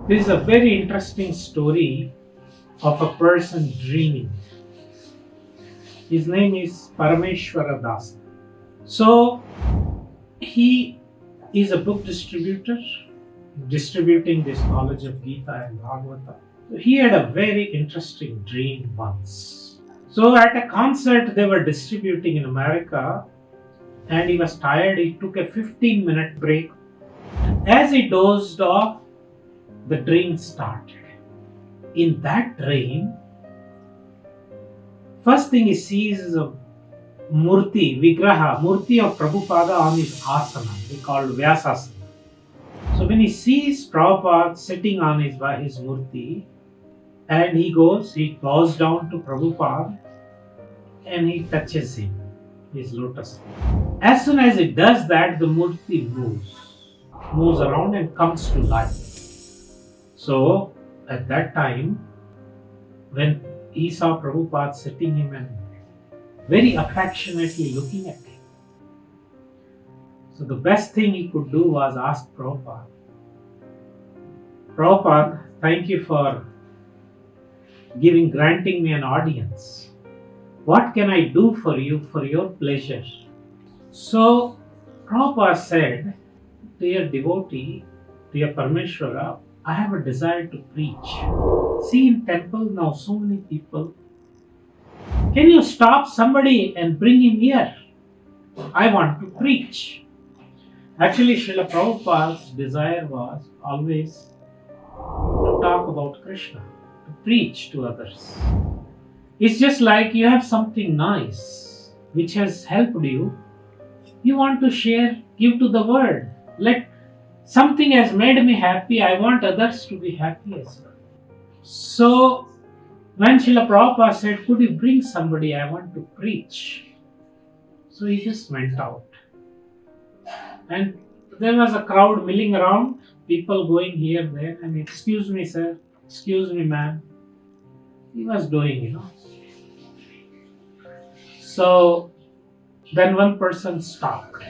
This is a very interesting story of a person dreaming. His name is Parameshwara Das. So he is a book distributor, distributing this knowledge of Gita and Bhagavata. He had a very interesting dream once. So at a concert they were distributing in America, and he was tired. He took a 15-minute break. As he dozed off, the dream started. In that dream, first thing he sees is a Murti, Murti of Prabhupada on his asana, they called Vyasasana. So when he sees Prabhupada sitting on his Murti, and he bows down to Prabhupada and he touches him, his lotus. As soon as it does that, the Murti moves around and comes to life. So at that time, when he saw Prabhupada sitting him and very affectionately looking at him, so the best thing he could do was ask Prabhupada, thank you for granting me an audience. What can I do for you for your pleasure? So Prabhupada said, dear devotee, dear Parameshwara, I have a desire to preach. See, in temple now so many people. Can you stop somebody and bring him here? I want to preach. Actually, Srila Prabhupada's desire was always to talk about Krishna, to preach to others. It's just like you have something nice which has helped you. You want to share, give to the world. Something has made me happy, I want others to be happy as well. So, when Srila Prabhupada said, could you bring somebody, I want to preach. So he just went out. And there was a crowd milling around, people going here, there, and excuse me sir, excuse me ma'am. He was doing, So, then one person stopped.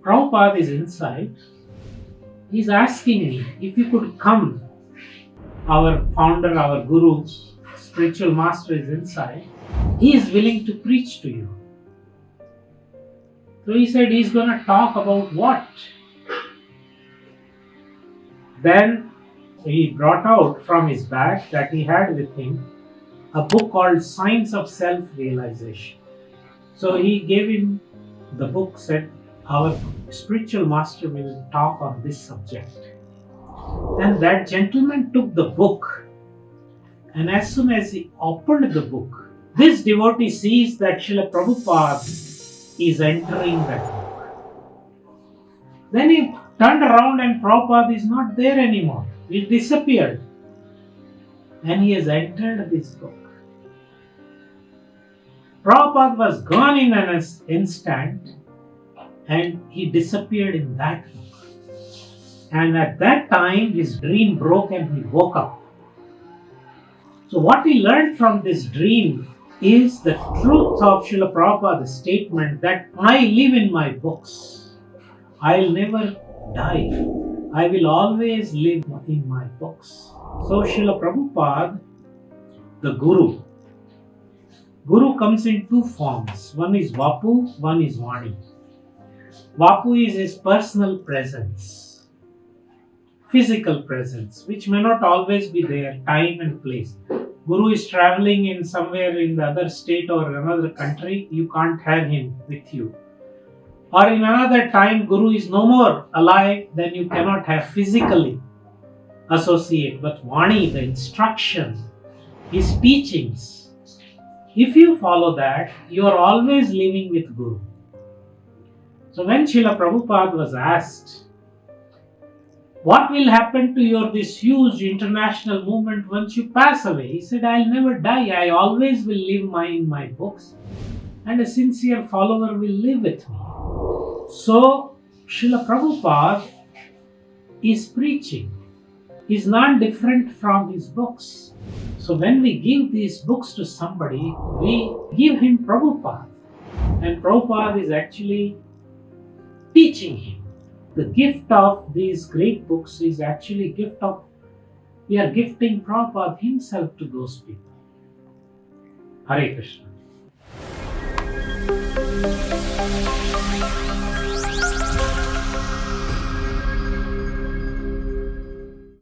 Prabhupada is inside. He's asking me if you could come. Our founder, our guru, spiritual master is inside. He is willing to preach to you. So he said he's going to talk about what? Then he brought out from his bag that he had with him a book called Science of Self-Realization. So he gave him the book, said, our spiritual master will talk on this subject. Then that gentleman took the book, and as soon as he opened the book, this devotee sees that Srila Prabhupada is entering that book. Then he turned around and Prabhupada is not there anymore. He disappeared. And he has entered this book. Prabhupada was gone in an instant, and he disappeared in that book. And at that time, his dream broke and he woke up. So what he learned from this dream is the truth of Srila Prabhupada's statement that I live in my books. I'll never die. I will always live in my books. So Srila Prabhupada, the Guru comes in two forms. One is Vapu, one is Vani. Vapu is his personal presence, physical presence, which may not always be there, time and place. Guru is traveling in somewhere in the other state or another country, you can't have him with you. Or in another time, Guru is no more alive, then you cannot have physically associate. But Vani, the instruction, his teachings, if you follow that, you are always living with Guru. So when Srila Prabhupada was asked, what will happen to this huge international movement once you pass away? He said, I'll never die. I always will live in my books. And a sincere follower will live with me. So, Srila Prabhupada is preaching. Is not different from his books. So when we give these books to somebody, we give him Prabhupada. And Prabhupada is actually teaching him. the gift of these great books is actually we are gifting Prabhupada himself to those people. Hare Krishna.